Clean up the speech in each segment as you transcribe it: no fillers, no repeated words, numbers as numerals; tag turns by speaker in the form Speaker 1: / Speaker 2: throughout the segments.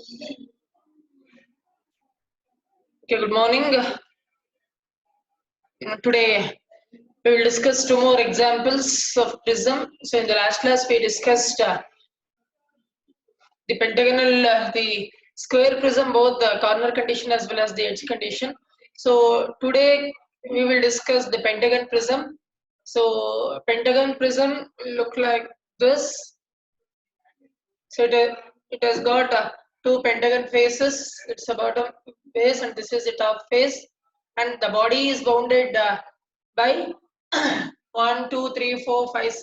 Speaker 1: Okay, good morning. Today we will discuss two more examples of prism. So in the last class we discussed the pentagonal, the square prism, both the corner condition as well as the edge condition. So today we will discuss the pentagon prism. So pentagon prism look like this. So it has got two pentagon faces. It's a bottom face and this is the top face, and the body is bounded by 1, 2, 3, 4, 5,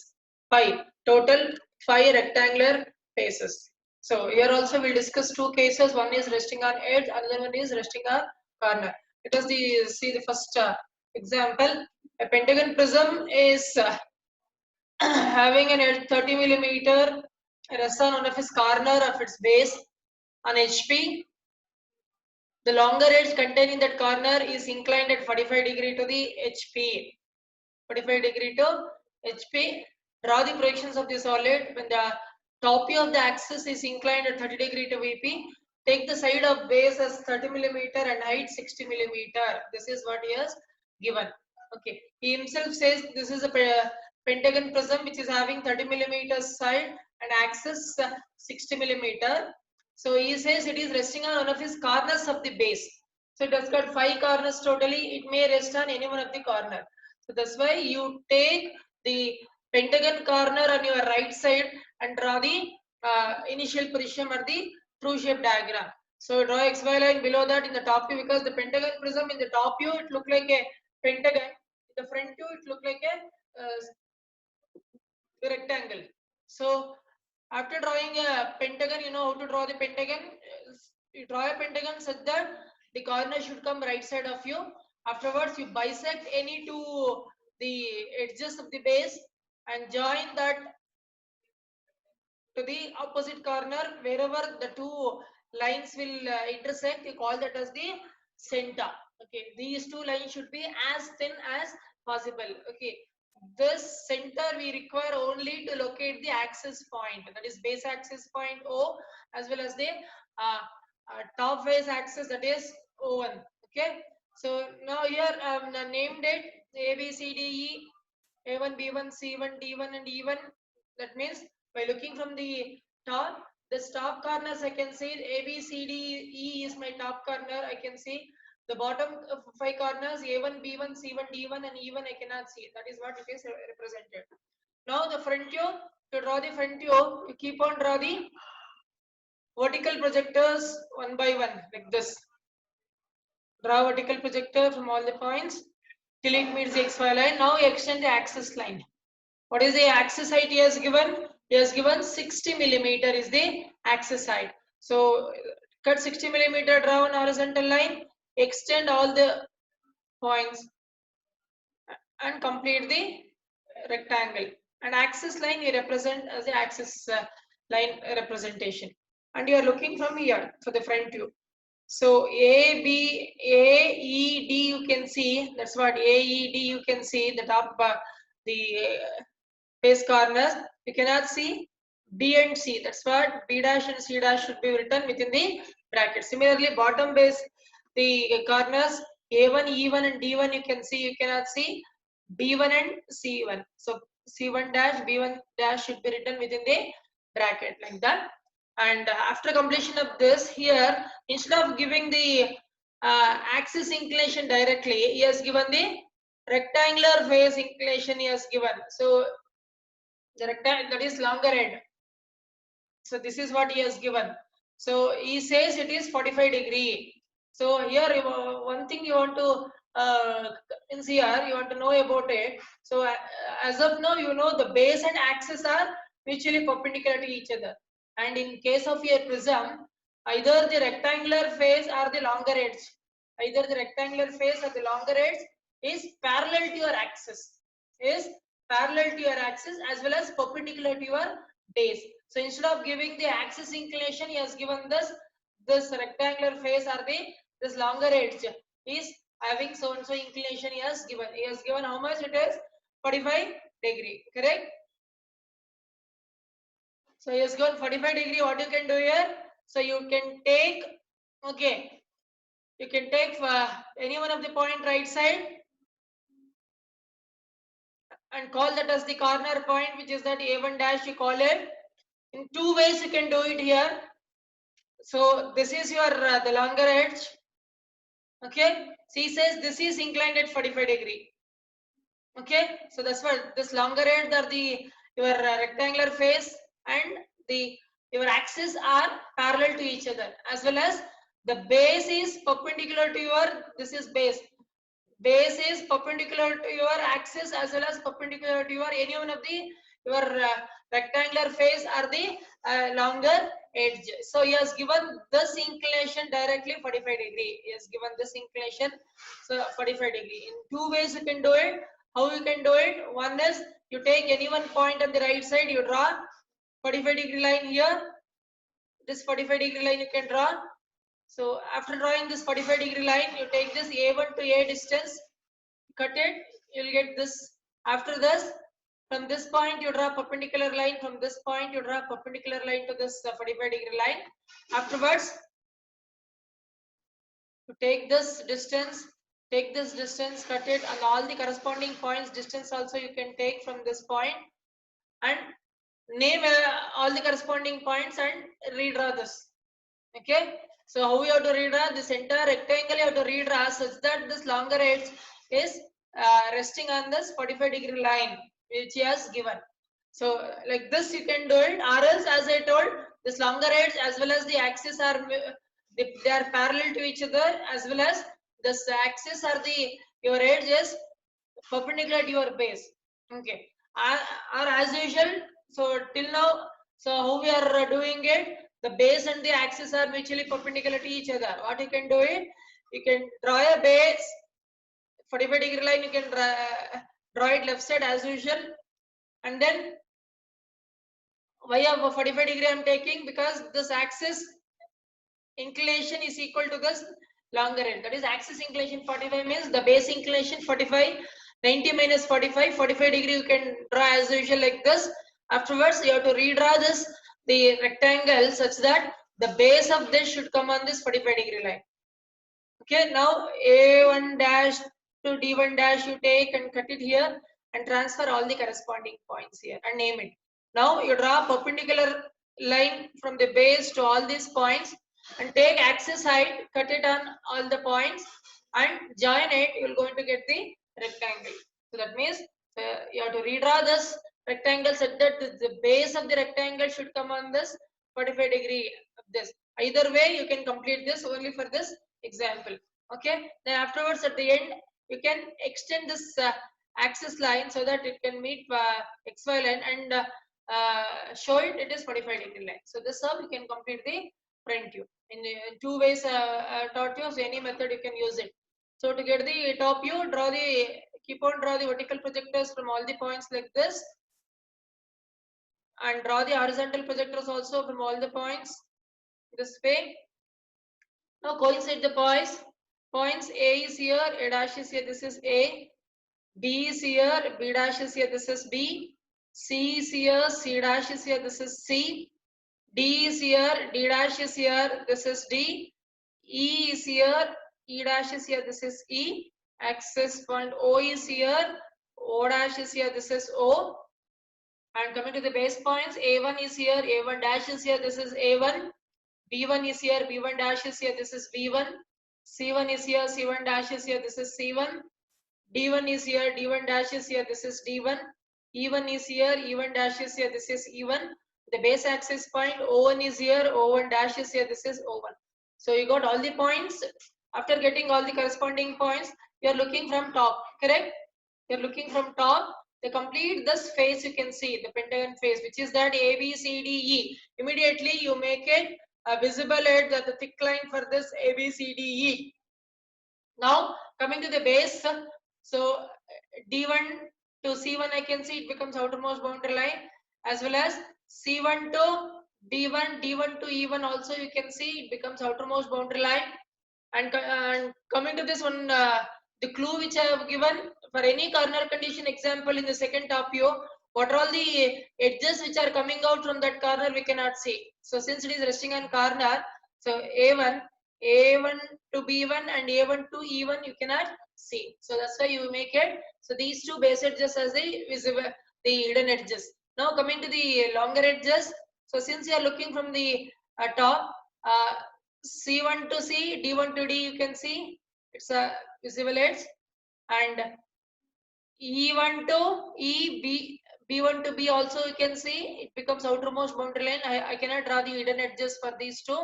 Speaker 1: 5 total 5 rectangular faces. So here also we'll discuss two cases. One is resting on edge, another one is resting on corner. Let us see the first example. A pentagon prism is having an edge 30 millimeter rests on one of its corner of its base on HP. The longer edge contained in that corner is inclined at 45 degree to the HP. 45 degree to HP. Draw the projections of the solid when the top view of the axis is inclined at 30 degree to VP. Take the side of base as 30 millimeter and height 60 millimeter. This is what he has given. Okay, he himself says this is a pentagon prism which is having 30 millimeter side and axis 60 millimeter. So he says it is resting on one of his corners of the base. So it has got 5 corners totally. It may rest on any one of the corner. So that's why you take the pentagon corner on your right side and draw the initial position or the true shape diagram. So draw XY line below that in the top view, because the pentagon prism in the top view it look like a pentagon. In the front view it look like a rectangle. So after drawing a pentagon, you know how to draw the pentagon. You draw a pentagon such that the corner should come right side of you. Afterwards, you bisect any two the edges of the base and join that to the opposite corner. Wherever the two lines will intersect, you call that as the center. Okay, these two lines should be as thin as possible. Okay, this center we require only to locate the axis point, that is base axis point O, as well as the top face axis, that is O1. Okay, so now here named it A, B, C, D, E, A1, B1, C1, D1 and E1. That means by looking from the top, this top corners I can see A, B, C, D, E is my top corner. I can see the bottom 5 corners A1, B1, C1, D1 and E1 I cannot see. That is what it is represented. Now the front view, to draw the front view, you keep on draw the vertical projectors one by one like this. Draw vertical projector from all the points till it meets the XY line. Now extend the axis line. What is the axis height he has given? He has given 60 millimeter is the axis height. So cut 60 millimeter, draw an horizontal line, extend all the points and complete the rectangle. And axis line we represent as the axis line representation. And you are looking from here for the front view. So A, B, A, E, D you can see. That's what A, E, D you can see the top the face corners. You cannot see B and C. That's what B dash and C dash should be written within the bracket. Similarly, bottom base, the corners A1, E1 and D1 you can see. You cannot see B1 and C1. So C1 dash, B1 dash should be written within the bracket like that. And after completion of this, here instead of giving the axis inclination directly, he has given the rectangular face inclination he has given. So the rectangle, that is longer end. So this is what he has given. So he says it is 45 degree. So here one thing you want to here you want to know about it. So as of now, you know the base and axis are mutually perpendicular to each other. And in case of a prism, either the rectangular face or the longer edge, either the rectangular face or the longer edge is parallel to your axis, is parallel to your axis as well as perpendicular to your base. So instead of giving the axis inclination, he has given this rectangular face or this longer edge is having so and so inclination. He has given. He has given how much it is 45 degree. Correct. So he has given 45 degree. What you can do here? So you can take, okay, you can take any one of the point right side and call that as the corner point, which is that A1 dash, you call it. In two ways you can do it here. So this is your the longer edge. Okay, so he says this is inclined at 45 degree. Okay, so that's what this longer edge are the your rectangular face, and the your axes are parallel to each other, as well as the base is perpendicular to your, this is base. Base is perpendicular to your axis as well as perpendicular to your any one of the your rectangular face or the longer edge. So he has given this inclination directly 45 degree. He has given this inclination, so 45 degree. In two ways you can do it. How you can do it? One is you take any one point on the right side, you draw 45 degree line here. This 45 degree line you can draw. So after drawing this 45 degree line, you take this A1 to A distance, cut it, you'll get this. After this, from this point you draw perpendicular line, from this point you draw perpendicular line to this 45 degree line. Afterwards, you take this distance, cut it, and all the corresponding points distance also you can take from this point, and name all the corresponding points and redraw this. Okay, so how we have to redraw this entire rectangle? You have to redraw such that this longer edge is resting on this 45 degree line which he has given. So like this you can do it, or else as I told, this longer edge as well as the axis are they are parallel to each other, as well as this axis or the your edge is perpendicular to your base. Okay, or as usual, so till now, so how we are doing it, the base and the axis are mutually perpendicular to each other. What you can do it, you can draw a base 45 degree line, you can draw it left side as usual, and then why of 45 degree I'm taking, because this axis inclination is equal to this longer end. That is axis inclination 45 means the base inclination 45, 90 minus 45, 45 degree you can draw as usual like this. Afterwards, you have to redraw this, the rectangle, such that the base of this should come on this 45 degree line. Okay, now A1 dash to D1 dash you take and cut it here and transfer all the corresponding points here and name it. Now you draw perpendicular line from the base to all these points and take axis height, cut it on all the points and join it, you will going to get the rectangle. So that means you have to redraw this rectangle such that the base of the rectangle should come on this 45 degree of this. Either way you can complete this only for this example. Okay, then afterwards at the end you can extend this axis line so that it can meet XY line and show it is 45 degree line. So this how you can complete the front view. In two ways taught you, so any method you can use it. So to get the top view, keep on draw the vertical projectors from all the points like this, and draw the horizontal projectors also from all the points this way. Now coincide the points. Points A is here, A dash is here, this is A. B is here, B dash is here, this is B. C is here, C dash is here, this is C. D is here, D dash is here, this is D. E is here, E dash is here, this is E. Access point O is here, O dash is here, this is O. And coming to the base points, A1 is here, A1 dash is here, this is A1. B1 is here, B1 dash is here, this is B1. C1 is here, C1 dash is here, this is C1. D1 is here, D1 dash is here, this is D1. E1 is here, E1 dash is here, this is E1. The base axis point O1 is here, O1 dash is here, this is O1. So you got all the points. After getting all the corresponding points, you are looking from top, correct? You are looking from top. The complete this face you can see, the pentagon face, which is that A, B, C, D, E. Immediately you make it visible at the thick line for this A, B, C, D, E. Now coming to the base, so D1 to C1 I can see it becomes outermost boundary line, as well as C1 to D1, D1 to E1 also you can see it becomes outermost boundary line. And coming to this one, the clue which I have given for any corner condition example in the second top view, what are all the edges which are coming out from that corner we cannot see. So since it is resting on corner, so A1 to B1 and A1 to E1 you cannot see. So that's why you make it. So these two base edges as the visible, the hidden edges. Now coming to the longer edges. So since you are looking from the top, C1 to C, D1 to D, you can see it's a visible edge, and E1 to E, B1 to B also you can see it becomes outermost boundary line. I cannot draw the hidden edges for these two.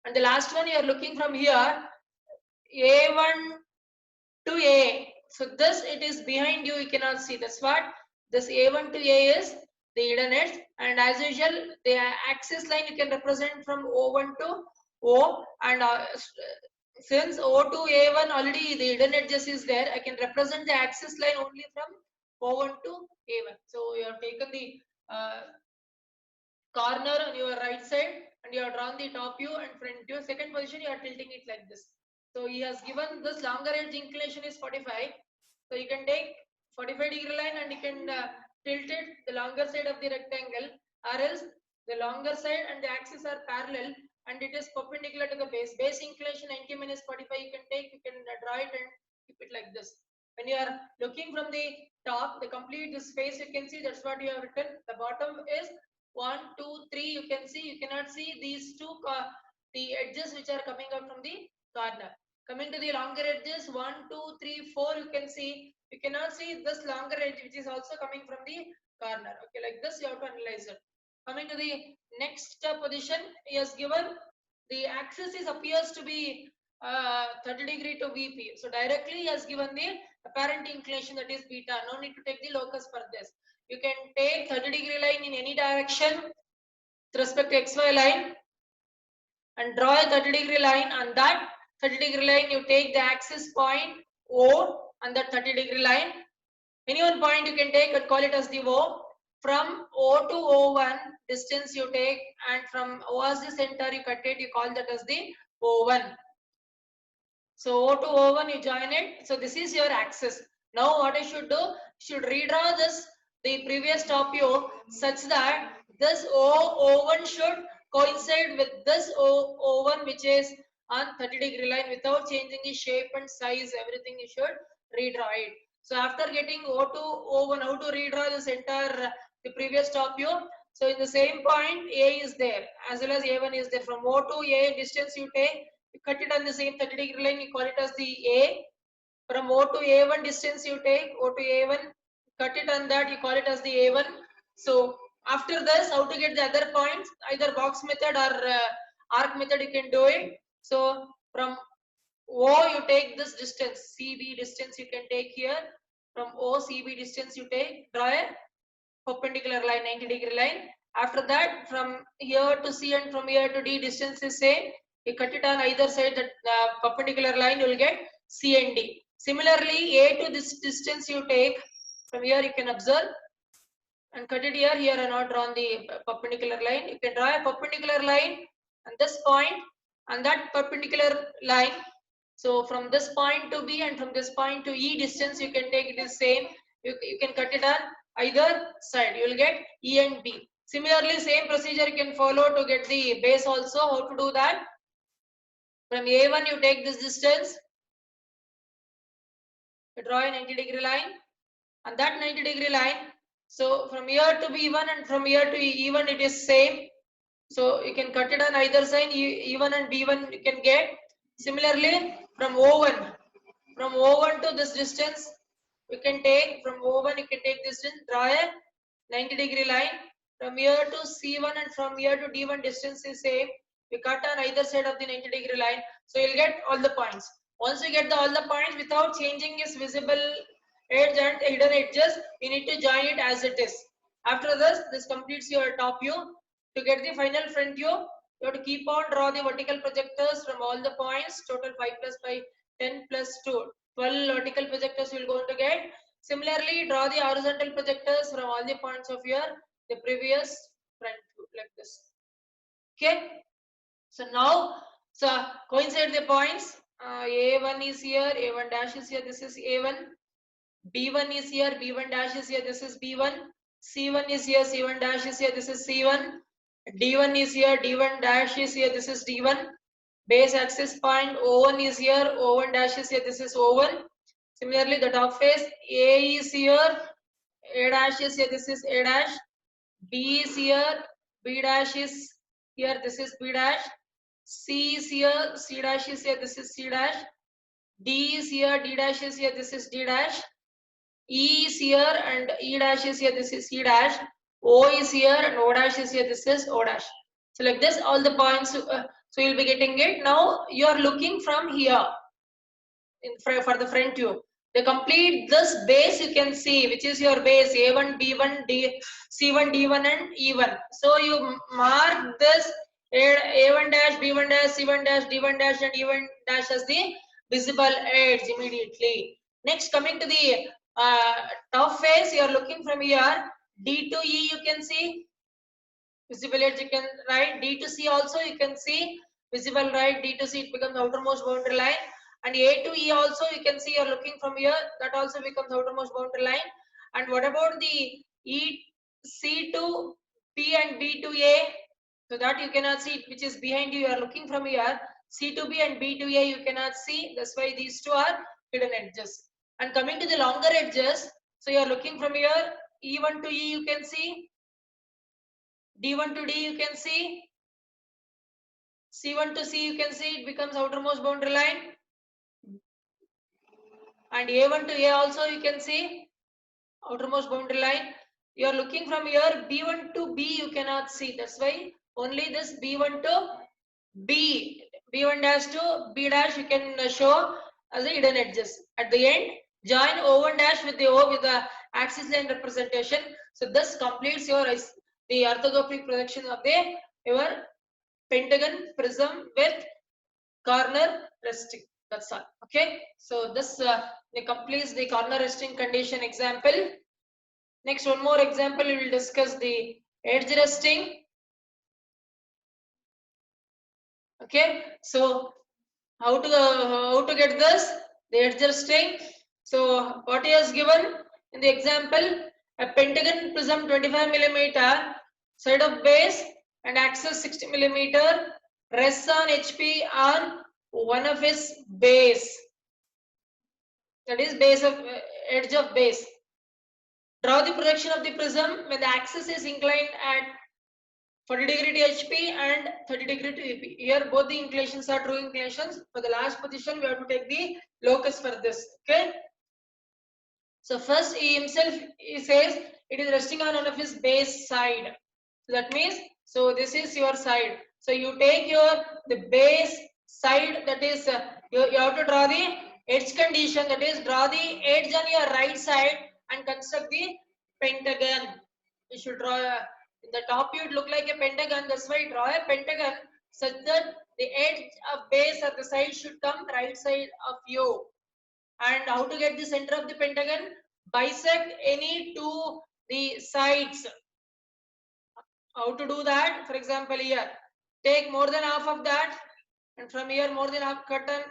Speaker 1: And the last one you are looking from here, A1 to A. So this it is behind you cannot see. That's what this A1 to A is the hidden edge. And as usual, the axis line you can represent from O1 to O, and since O to A1 already the hidden edges is there, I can represent the axis line only from O1 to A1. So you have taken the corner on your right side and you have drawn the top view and front view. Second position you are tilting it like this. So he has given this longer edge inclination is 45. So you can take 45-degree line and you can tilt it the longer side of the rectangle, or else the longer side and the axis are parallel and it is perpendicular to the base. Base inclination 90 minus 45 you can take, you can draw it and keep it like this. When you are looking from the top, the complete space you can see, that's what you have written. The bottom is 1, 2, 3. You can see, you cannot see these two, the edges which are coming out from the corner. Coming to the longer edges, 1, 2, 3, 4, you can see. You cannot see this longer edge which is also coming from the corner. Okay, like this you have to analyze it. Coming to the next position, he has given the axis is appears to be 30 degree to VP. So directly he has given the apparent inclination, that is beta. No need to take the locus for this. You can take 30-degree line in any direction with respect to XY line and draw a 30-degree line. On that 30-degree line you take the axis point O on that 30-degree line. Any one point you can take and call it as the O. From O to O1 distance you take, and from O as the center you cut it, you call that as the O1. So O to O1 you join it. So this is your axis. Now what I should do, should redraw this the previous top view such that this O1 should coincide with this O1 which is on 30-degree line without changing the shape and size. Everything you should redraw it. So after getting O to O1, how to redraw this entire the previous top view. So in the same point A is there as well as A1 is there. From O to A distance you take, you cut it on the same 30-degree line, you call it as the A. From O to A1 distance you take, O to A1, cut it on that, you call it as the A1. So after this, how to get the other points, either box method or arc method you can do it. So from O you take this distance, CB distance you can take here. From O, CB distance you take, draw a perpendicular line, 90-degree line. After that, from here to C and from here to D distance is same. You cut it on either side, that perpendicular line you will get C and D. Similarly, A to this distance you take, from here you can observe and cut it here. Here I not drawn the perpendicular line. You can draw a perpendicular line on this point and that perpendicular line. So from this point to B and from this point to E distance you can take it is same. You can cut it on either side. You will get E and B. Similarly, same procedure you can follow to get the base also. How to do that? From A1 you take this distance. You draw a 90-degree line. On that 90-degree line, so from here to B1 and from here to E1 it is same. So you can cut it on either side. E1 and B1 you can get. Similarly, from O1 to this distance you can take, from O1 you can take this distance, draw a 90-degree line. From here to C1 and from here to D1 distance is same. You cut on either side of the 90-degree line. So you'll get all the points. Once you get all the points without changing its visible edge and hidden edges, you need to join it as it is. After this completes your top view. To get the final front view, you have to keep on draw the vertical projectors from all the points. Total 5 plus 5, 10 plus 2, 12 vertical projectors you will going to get. Similarly, draw the horizontal projectors from all the points of your the previous front view like this. Okay. So now, so coincide the points. A1 is here, A1 dash is here. This is A1. B1 is here, B1 dash is here. This is B1. C1 is here, C1 dash is here, this is C1. D1 is here, D1 dash is here, this is D1. Base axis point O1 is here, O1 dash is here, this is O1. Similarly, the top face A is here, A dash is here, this is A dash. B is here, B dash is here, this is B dash. C is here, C dash is here, this is C dash. D is here, D dash is here, this is D dash. E is here and E dash is here, this is E dash. O is here and O dash is here, this is O dash. So like this, all the points, so you'll be getting it. Now you are looking from here for the front view. The complete this base you can see, which is your base A1, B1, C1, D1 and E1. So you mark this A1 dash, B1 dash, C1 dash, D1 dash and E1 dash as the visible edge immediately. Next, coming to the top face, you are looking from here. D to E you can see visible edge, you can write. D to C also you can see visible, right? D to C, it becomes outermost boundary line. And A to E also you can see, you're looking from here, that also becomes outermost boundary line. And what about the E, C to P and B to A? So that you cannot see, which is behind you, you are looking from here. C to B and B to A you cannot see, that's why these two are hidden edges. And coming to the longer edges, so you are looking from here, E1 to E you can see, D1 to D you can see, C1 to C you can see, it becomes outermost boundary line. And A1 to A also you can see, outermost boundary line. You are looking from here, B1 to B you cannot see, that's why only this B1 to B, B1 dash to B dash you can show as the hidden edges. At the end, join O1 dash with the O with the axis line representation. So this completes your the orthographic projection of the your pentagon prism with corner resting. That's all. Okay. So this completes the corner resting condition example. Next, one more example, we will discuss the edge resting. Okay. So how to get this? The edge resting. So what he has given in the example, a pentagon prism 25 millimeter, side of base and axis 60 millimeter, rests on HP on one of its base. That is base of edge of base. Draw the projection of the prism when the axis is inclined at 40 degree to HP and 30 degree to EP. Here both the inclinations are true inclinations. For the last position, we have to take the locus for this. Okay. So first he himself, he says it is resting on one of his base side. So that means, so this is your side. So you take the base side, that is you have to draw the edge condition, that is draw the edge on your right side and construct the pentagon. You should draw in the top view, it look like a pentagon, that's why draw a pentagon such that the edge of base or the side should come right side of you. And how to get the center of the pentagon? Bisect any two the sides. How to do that? For example, here take more than half of that, and from here more than half, cut an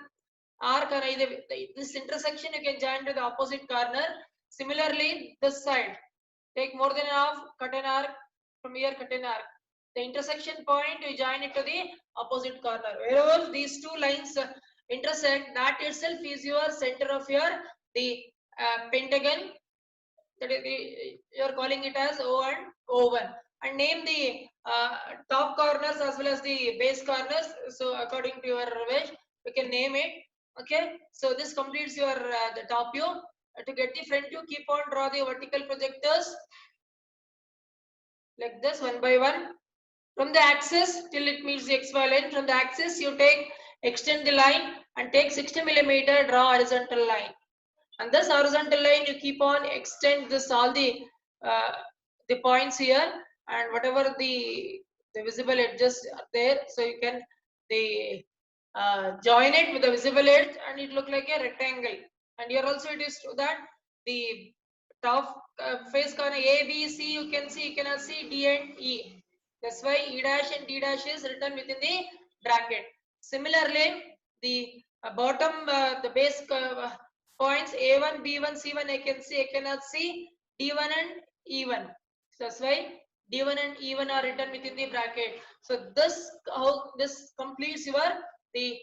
Speaker 1: arc on either this intersection, you can join to the opposite corner. Similarly, this side, take more than half, cut an arc, from here cut an arc. The intersection point, you join it to the opposite corner. Wherever these two lines intersect, that itself is your center of your the pentagon. That is you are calling it as O and O1. And name the top corners as well as the base corners. So according to your wish, you can name it. Okay. So this completes your the top view. To get the front view, keep on draw the vertical projectors like this one by one. From the axis till it meets the XY line. From the axis, you take extend the line and take 60 millimeter, draw horizontal line. And this horizontal line, you keep on extend this all the points here, and whatever the visible edges are there, so you can join it with the visible edge and it look like a rectangle. And here also it is to that the top face corner A, B, C, you can see, you cannot see D and E. That's why E dash and D dash is written within the bracket. Similarly, the bottom, the base points A1, B1, C1, I can see, I cannot see D1 and E1. So that's why D1 and E1 are written within the bracket. So this how this completes your the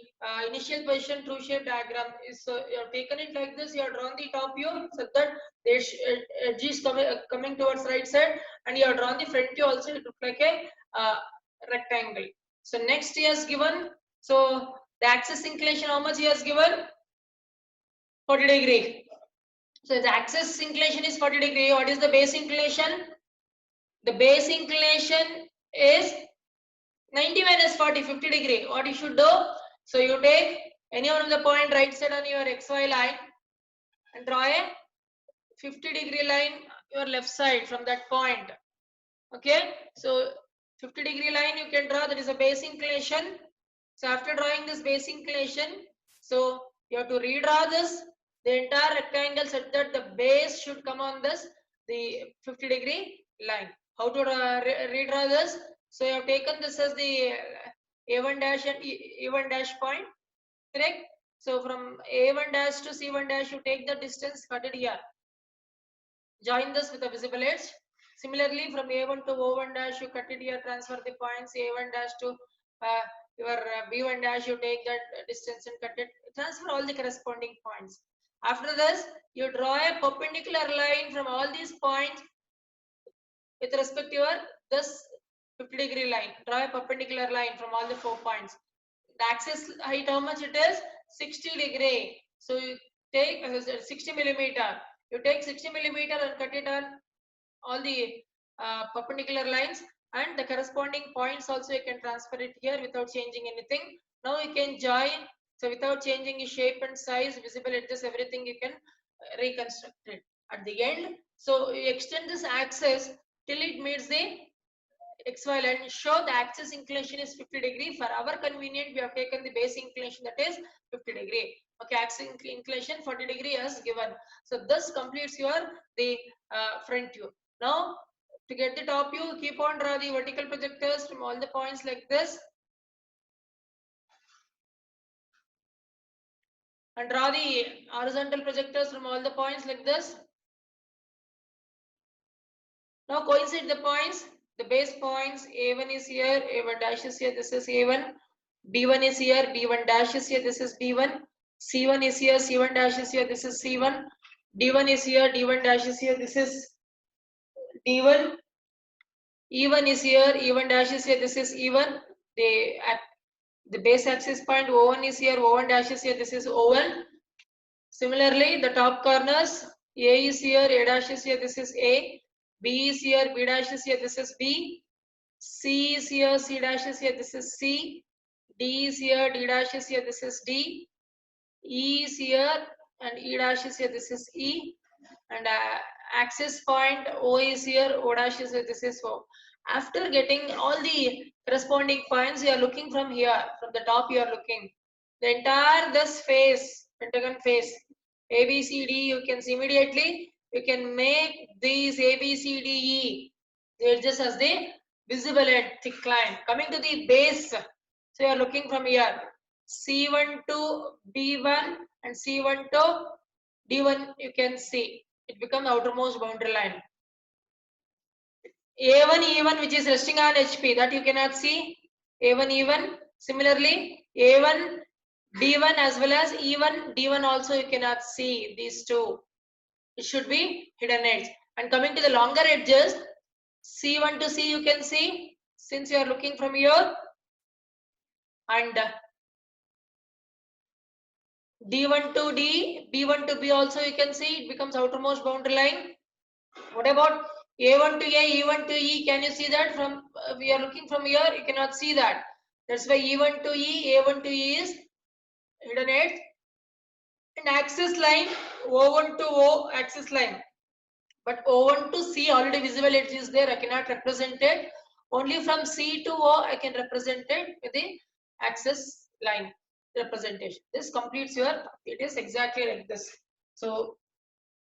Speaker 1: initial position true shape diagram. So you have taken it like this. You have drawn the top view so that the edge is coming towards right side, and you have drawn the front view also. It looks like a rectangle. So next he has given. So the axis inclination, how much he has given? 40 degree. So the axis inclination is 40 degree. What is the base inclination? The base inclination is 90 minus 40, 50 degree. What you should do? So you take any one of the point right side on your XY line and draw a 50 degree line your left side from that point. Okay. So 50 degree line you can draw, that is a base inclination. So after drawing this base inclination, so you have to redraw this, the entire rectangle such that the base should come on this, the 50 degree line. How to redraw this? So you have taken this as the A1 dash and E1 dash point, correct? So from A1 dash to C1 dash, you take the distance, cut it here. Join this with a visible edge. Similarly, from A1 to O1 dash, you cut it here, transfer the points A1 dash to your B1 dash, you take that distance and cut it, transfer all the corresponding points. After this, you draw a perpendicular line from all these points with respect to your this 50 degree line. Draw a perpendicular line from all the 4 points. The axis height, how much it is? 60 degree. So you take 60 millimeter. You take 60 millimeter and cut it on all the perpendicular lines, and the corresponding points also you can transfer it here without changing anything. Now you can join. So without changing the shape and size, visible edges, everything you can reconstruct it. At the end, so you extend this axis till it meets the XY line. Show the axis inclination is 50 degree. For our convenient, we have taken the base inclination, that is 50 degree. Okay, axis inclination 40 degree as given. So this completes your the front view. Now to get the top view, keep on draw the vertical projectors from all the points like this, and draw the horizontal projectors from all the points like this. Now coincide the points, the base points. A1 is here, A1 dash is here, this is A1. B1 is here, B1 dash is here, this is B1. C1 is here, C1 dash is here, this is C1. D1 is here, D1 dash is here, this is D1. E1 is here, E1 dash is here, this is E1. The base axis point O1 is here, O1 dash is here, this is O1. Similarly, the top corners, A is here, A dash is here, this is A. B is here, B dash is here, this is B. C is here, C dash is here, this is C. D is here, D dash is here, this is D. E is here and E dash is here, this is E. And axis point O is here, O dash is here, this is O. After getting all the corresponding points, you are looking from here, from the top you are looking. The entire this face, pentagon face, A, B, C, D, you can see immediately. You can make these A, B, C, D, E, the edges as the visible edge, thick line. Coming to the base, so you are looking from here. C1 to B1 and C1 to D1, you can see. It becomes outermost boundary line. A1, E1, which is resting on HP, that you cannot see. A1, E1. Similarly, A1, D1 as well as E1, D1 also you cannot see these two. It should be hidden edge. And coming to the longer edges, C1 to C you can see since you are looking from here, and D1 to D, B1 to B also you can see. It becomes outermost boundary line. What about A1 to A, E1 to E? Can you see that from we are looking from here? You cannot see that. That's why E1 to E, A1 to E is hidden edge. And axis line, O1 to O axis line. But O1 to C already visible edge is there. I cannot represent it. Only from C to O I can represent it with the axis line representation. This completes your. It is exactly like this. So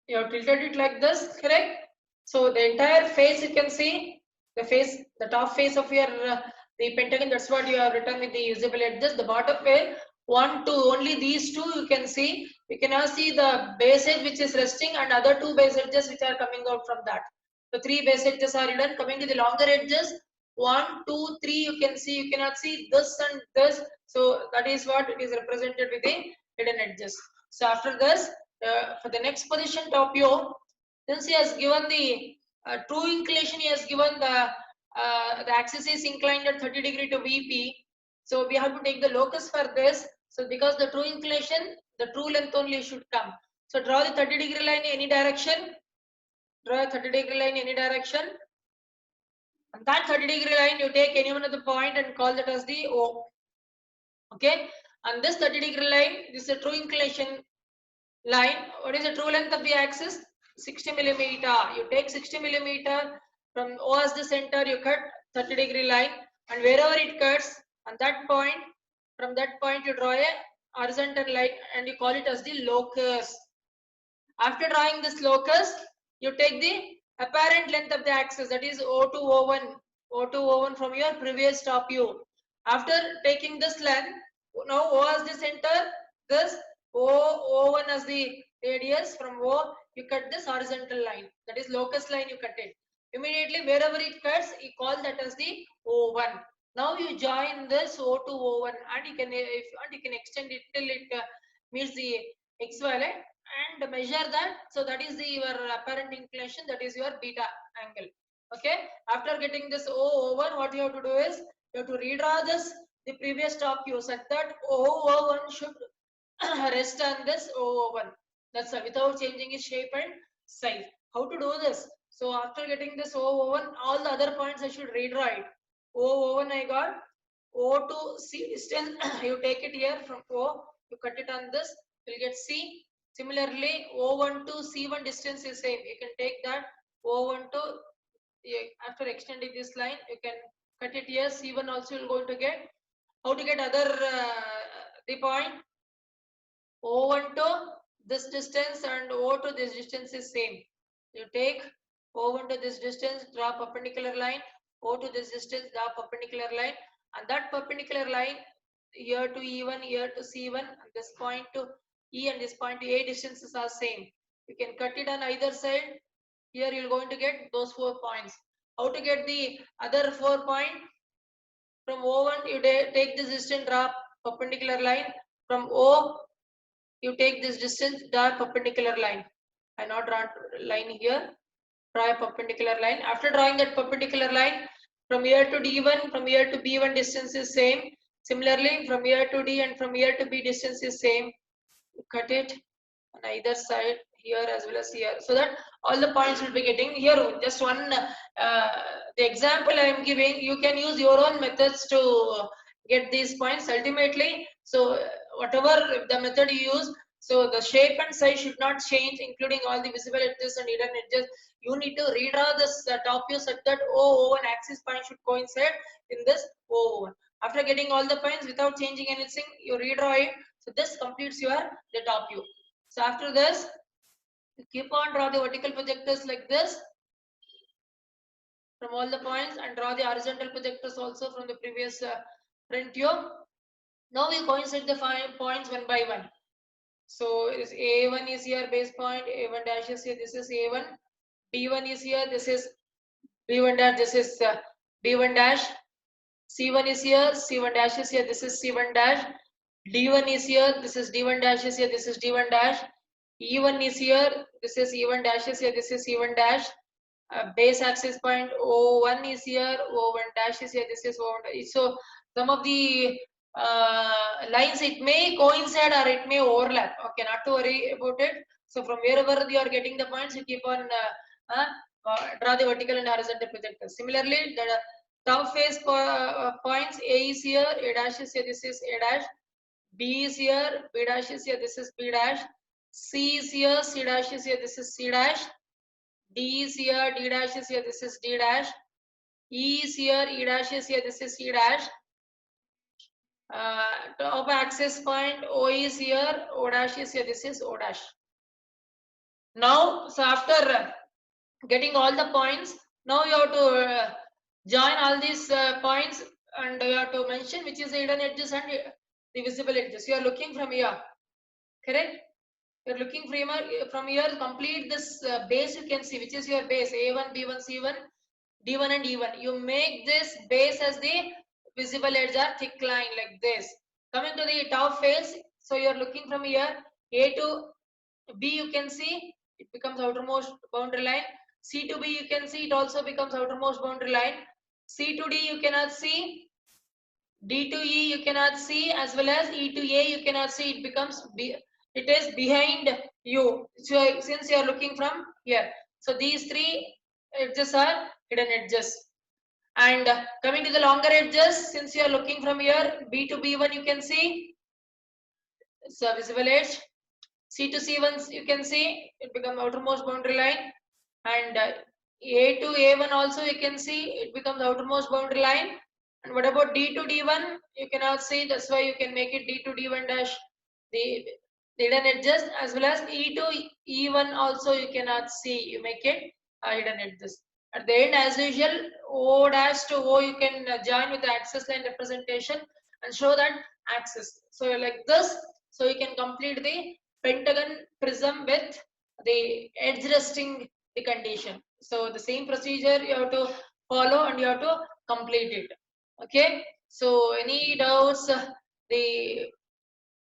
Speaker 1: you have tilted it like this, correct? So the entire face you can see, the face, the top face of your the pentagon. That's what you have written with the visible edges. The bottom face, 1, 2, only these two you can see. You cannot see the base edge which is resting and other two base edges which are coming out from that. The 3 base edges are hidden. Coming to the longer edges, 1, 2, 3, you can see, you cannot see this and this. So that is what it is represented with the hidden edges. So after this, for the next position top view, since he has given the true inclination, he has given the axis is inclined at 30 degree to VP. So we have to take the locus for this. So because the true inclination, the true length only should come. So draw the 30 degree line in any direction. Draw a 30 degree line in any direction. And that 30 degree line, you take any one of the point and call that as the O. Okay. And this 30 degree line, this is a true inclination line. What is the true length of the axis? 60 millimeter. You take 60 millimeter from O as the center, you cut 30 degree line, and wherever it cuts, on that point, from that point you draw a horizontal line and you call it as the locus. After drawing this locus, you take the apparent length of the axis, that is O to O1, O to O1 from your previous top view. After taking this length, now O as the center, this O1 as the radius, from O you cut this horizontal line, that is locus line, you cut it. Immediately wherever it cuts, you call that as the O1. Now you join this O to O1 and you can, if you want, you can extend it till it meets the XY line and measure that. So that is the your apparent inclination, that is your beta angle. Okay. After getting this O1, what you have to do is you have to redraw this the previous top view such that O1 should rest on this O1. That's without changing its shape and size. How to do this? So after getting this O1, all the other points I should redraw it. O1 I got. O to C distance, you take it here from O, you cut it on this, you'll get C. Similarly, O1 to C1 distance is same. You can take that O1 to, after extending this line, you can cut it here. C1 also you're going to get. How to get other the point? O1 to this distance and O to this distance is same. You take O1 to this distance, draw perpendicular line, O to this distance, draw perpendicular line, and that perpendicular line here to E1, here to C1, and this point to E and this point to A distances are same. You can cut it on either side. Here you're going to get those 4 points. How to get the other 4 points? From O1, you take this distance, draw perpendicular line. From O, you take this distance, draw perpendicular line. I not draw line here. Draw a perpendicular line. After drawing that perpendicular line, from here to D1, from here to B1 distance is same. Similarly, from here to D and from here to B distance is same. You cut it on either side, here as well as here, so that all the points will be getting here. Just one the example I am giving, you can use your own methods to get these points ultimately. So whatever the method you use, so the shape and size should not change, including all the visible edges and hidden edges. You need to redraw this top view such that O1 axis point should coincide in this O1. After getting all the points without changing anything, you redraw it. So this completes your the top view. So after this, you keep on draw the vertical projectors like this from all the points and draw the horizontal projectors also from the previous front view. Now we coincide the 5 points one by one. So A1 is here base point, A1 dash is here, this is A1, B1 is here, this is B1 dash, this is B1 dash, C1 is here, C1 dash is here, this is C1 dash, D1 is here, this is D1 dash is here, this is D1 dash, E1 is here, this is E1 dash is here, this is E1 dash, base axis point O1 is here, O1 dash is here, this is O1 dash. So some of the lines, it may coincide or it may overlap. Okay, not to worry about it. So from wherever you are getting the points, you keep on draw the vertical and horizontal projectors. Similarly, the top face points, A is here, A dash is here, this is A dash, B is here, B dash is here, this is B dash, C is here, C dash is here, this is C dash, D is here, D dash is here, this is D dash, E is here, E dash is here, this is E dash. Top axis point O is here, O dash is here, this is O dash. Now, so after getting all the points, now you have to join all these points and you have to mention which is the hidden edges and the visible edges. You are looking from here, correct? You're looking from here, complete this base. You can see which is your base: A1, B1, C1, D1 and E1. You make this base as the visible edge or thick line like this. Coming to the top face, so you're looking from here, A to B, you can see it becomes outermost boundary line. C to B, you can see it also becomes outermost boundary line. C to D, you cannot see. D to E, you cannot see, as well as E to A, you cannot see. It becomes it is behind you. So since you are looking from here, so these three edges are hidden edges. And coming to the longer edges, since you are looking from here, B to B1, you can see it's a visible edge. C to C1, you can see it become outermost boundary line, and A to A1 also you can see it becomes outermost boundary line. And what about D to D1? You cannot see, that's why you can make it D to D1 dash, the hidden edges, as well as E to E1 also you cannot see, you make it hidden edges. At the end, as usual, O dash to O you can join with the axis line representation and show that axis. So like this, so you can complete the pentagon prism with the edge resting the condition. So the same procedure you have to follow and you have to complete it. Okay. So any doubts? The